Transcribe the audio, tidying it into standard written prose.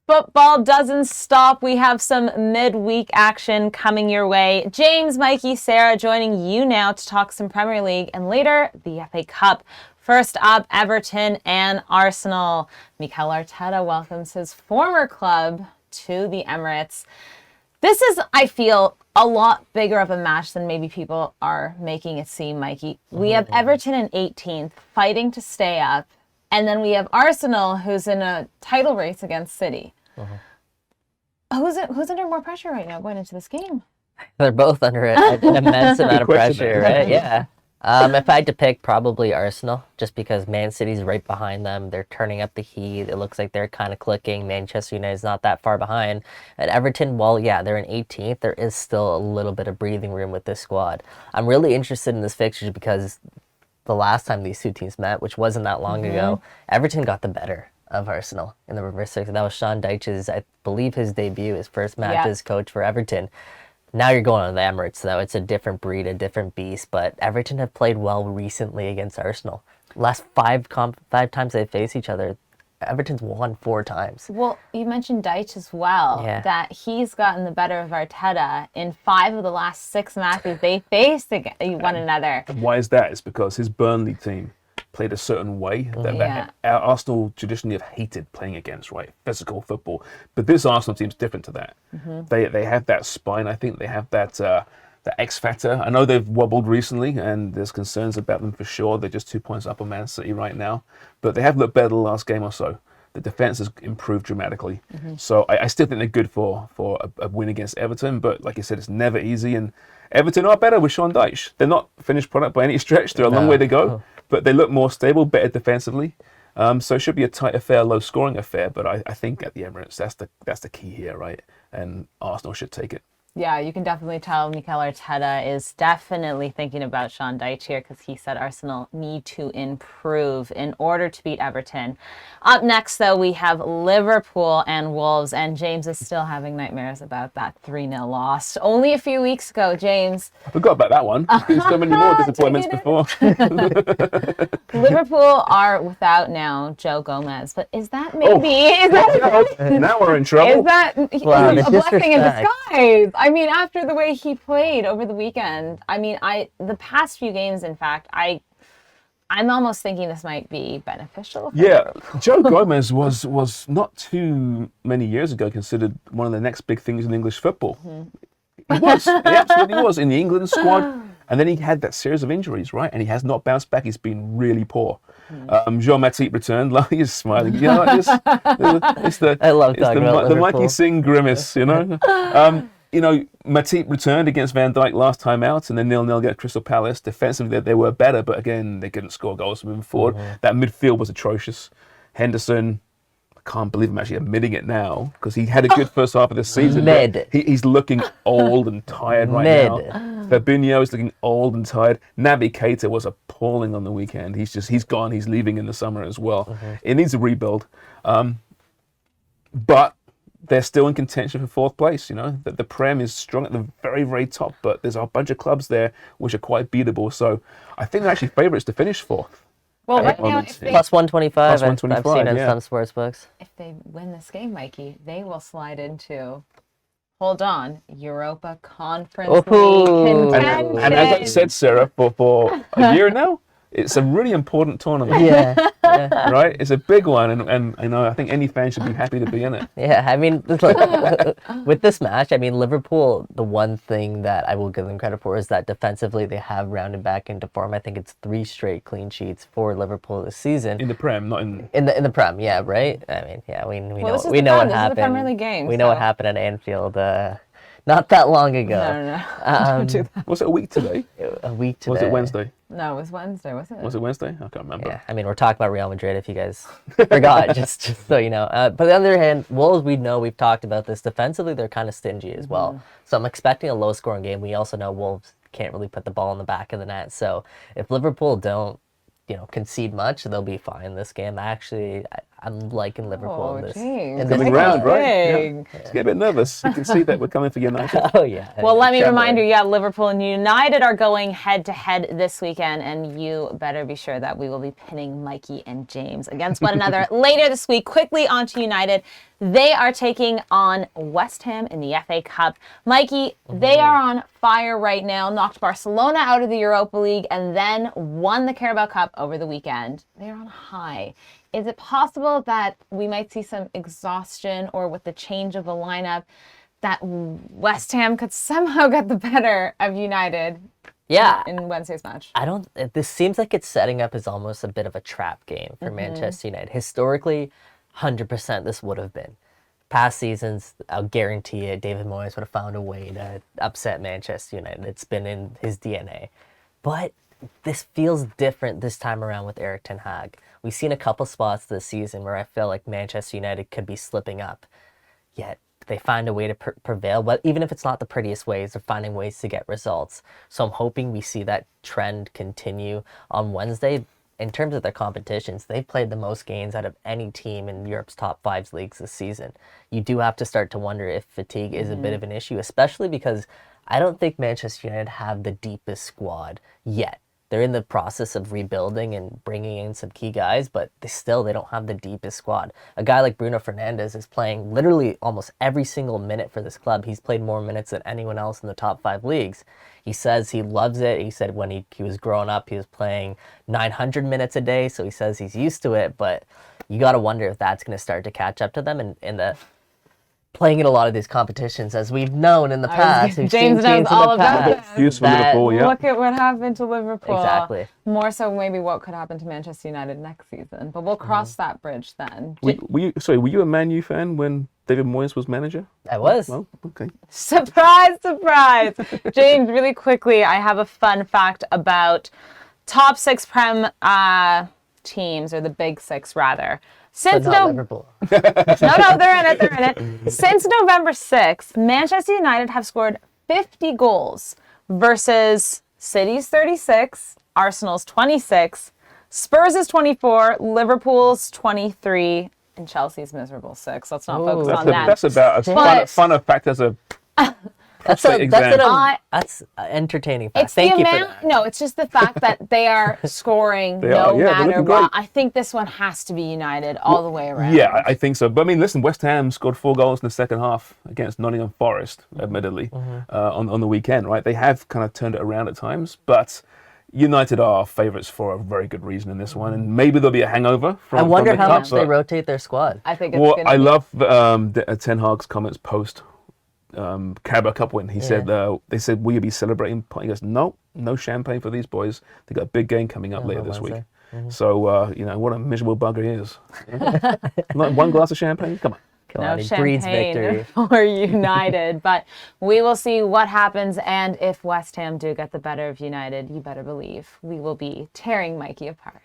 Football doesn't stop. We have some midweek action coming your way. James, Mikey, Sarah joining you now to talk some Premier League and later the FA Cup. First up, Everton and Arsenal. Mikel Arteta welcomes his former club to the Emirates. This is, I feel, a lot bigger of a match than maybe people are making it seem, Mikey. We have Everton in 18th, fighting to stay up. And then we have Arsenal, who's in a title race against City. Who's under more pressure right now going into this game? They're both under an immense amount of pressure, right? Yeah. If I had to pick, probably Arsenal, just because Man City's right behind them. They're turning up the heat. It looks like they're kind of clicking. Manchester United's not that far behind. And Everton, well, yeah, they're in 18th. There is still a little bit of breathing room with this squad. I'm really interested in this fixture because the last time these two teams met, which wasn't that long ago, Everton got the better of Arsenal in the reverse circle. That was Sean Dyche's, I believe, his debut, his first match as coach for Everton. Now you're going on the Emirates, though. It's a different breed, a different beast, but Everton have played well recently against Arsenal. Last five times they face each other, Everton's won 4 times. Well, you mentioned Dyche as well, that he's gotten the better of Arteta in 5 of the last 6 matches they faced one another. And why is that? It's because his Burnley team played a certain way that Arsenal traditionally have hated playing against, right? Physical football. But this Arsenal team's different to that. They have that spine. I think they have that X factor. I know they've wobbled recently, and there's concerns about them for sure. They're just 2 points up on Man City right now, but they have looked better the last game or so. The defense has improved dramatically. So I still think they're good for a win against Everton, but like I said, it's never easy. And Everton are better with Sean Dyche. They're not finished product by any stretch. They're a long way to go, but they look more stable, better defensively. So it should be a tight affair, low-scoring affair. But I think at the Emirates, that's the key here, right? And Arsenal should take it. Yeah, you can definitely tell Mikel Arteta is definitely thinking about Sean Dyche here because he said Arsenal need to improve in order to beat Everton. Up next, though, we have Liverpool and Wolves, and James is still having nightmares about that 3-0 loss. Only a few weeks ago, James. I forgot about that one. There's so many more disappointments before. Liverpool are without now Joe Gomez, but is that maybe... Now we're in trouble. Is that a blessing in disguise? I mean, after the way he played over the weekend, the past few games, in fact, I'm almost thinking this might be beneficial. Joe Gomez was not too many years ago considered one of the next big things in English football. He was. He absolutely was in the England squad. And then he had that series of injuries, right? And he has not bounced back. He's been really poor. Jean Matip returned. He's smiling. You know, it's the Mikey Singh grimace, you know? Matip returned against Van Dijk last time out, and then 0-0 against Crystal Palace. Defensively, they were better, but again, they couldn't score goals moving forward. That midfield was atrocious. Henderson, I can't believe I'm actually admitting it now, because he had a good first half of the season. He's looking old and tired right now. Fabinho is looking old and tired. Naby Keita was appalling on the weekend. He's gone. He's leaving in the summer as well. It needs a rebuild. But they're still in contention for 4th place, you know. The Prem is strong at the very, very top, but there's a bunch of clubs there which are quite beatable. So I think they're actually favourites to finish 4th. Well, right now, plus 125, I've seen in some sports books. If they win this game, Mikey, they will slide into, hold on, Europa Conference League contention. And as I said, Sarah, for a year now, it's a really important tournament. Right? It's a big one, and I think any fan should be happy to be in it. Yeah, I mean, with this match, Liverpool, the one thing that I will give them credit for is that defensively they have rounded back into form. I think it's 3 straight clean sheets for Liverpool this season. In the Prem, not in... In the Prem, yeah, right? I mean, yeah, we know what happened. This is the Premier League game. We know what happened at Anfield not that long ago. No. Don't do that. Was it a week today? A week today. Was it Wednesday? No, it was Wednesday, wasn't it? Was it Wednesday? I can't remember. Yeah, I mean, we're talking about Real Madrid if you guys forgot, just so you know. But on the other hand, Wolves, we've talked about this. Defensively, they're kind of stingy as well. So I'm expecting a low-scoring game. We also know Wolves can't really put the ball in the back of the net. So if Liverpool don't, concede much, they'll be fine this game. I I'm liking Liverpool Oh, in this. James. in this Coming Look round, at right? big. Yeah. Just get a bit nervous. You can see that we're coming for United. Oh yeah. Well, let me Trembling. remind you, yeah, Liverpool and United are going head-to-head this weekend, and you better be sure that we will be pinning Mikey and James against one another later this week. Quickly on to United. They are taking on West Ham in the FA Cup. Mikey, they are on fire right now, knocked Barcelona out of the Europa League, and then won the Carabao Cup over the weekend. They're on high. Is it possible that we might see some exhaustion, or with the change of the lineup, that West Ham could somehow get the better of United Yeah. in Wednesday's match? This seems like it's setting up as almost a bit of a trap game for Manchester United. Historically, 100% this would have been. Past seasons, I'll guarantee it, David Moyes would have found a way to upset Manchester United. It's been in his DNA. But this feels different this time around with Erik ten Hag. We've seen a couple spots this season where I feel like Manchester United could be slipping up. Yet they find a way to prevail. But even if it's not the prettiest ways, they're finding ways to get results. So I'm hoping we see that trend continue on Wednesday. In terms of their competitions, they've played the most games out of any team in Europe's top 5 leagues this season. You do have to start to wonder if fatigue is a bit of an issue, especially because I don't think Manchester United have the deepest squad yet. They're in the process of rebuilding and bringing in some key guys, but they don't have the deepest squad. A guy like Bruno Fernandes is playing literally almost every single minute for this club. He's played more minutes than anyone else in the top 5 leagues. He says he loves it. He said when he was growing up, he was playing 900 minutes a day, so he says he's used to it, but you got to wonder if that's going to start to catch up to them in the playing in a lot of these competitions, as we've known in the past. We've James seen knows teams in all the about past this. Use for that- Liverpool, yeah. Look at what happened to Liverpool. Exactly. More so maybe what could happen to Manchester United next season. But we'll cross that bridge then. Were you a Man U fan when David Moyes was manager? I was. Well, okay. Surprise, surprise. James, really quickly, I have a fun fact about top 6 Prem teams, or the big 6 rather. But not Liverpool. No, they're in it. Since November 6th, Manchester United have scored 50 goals versus City's 36, Arsenal's 26, Spurs' 24, Liverpool's 23, and Chelsea's miserable 6. Let's not focus on that. That's about as fun a fact as a That's exam. that's entertaining fact. It's Thank the you for amount. that. No, it's just the fact that they are scoring They no are, yeah, they're matter looking what. great. I think this one has to be United all the way around. Yeah, I think so. But I mean, listen, West Ham scored 4 goals in the second half against Nottingham Forest, admittedly, on the weekend, right? They have kind of turned it around at times, but United are favourites for a very good reason in this one, and maybe there'll be a hangover from I wonder from the how cup, much they but- rotate their squad. I think it's Well, going to I be. love Ten Hag's comments post Carabao Cup win. He said, they said, will you be celebrating? He goes, no champagne for these boys. They got a big game coming up later this week. Wednesday. So, what a miserable bugger he is. Not 1 glass of champagne? Come on. Come No on, he breeds victory. champagne for United, but we will see what happens, and if West Ham do get the better of United, you better believe we will be tearing Mikey apart.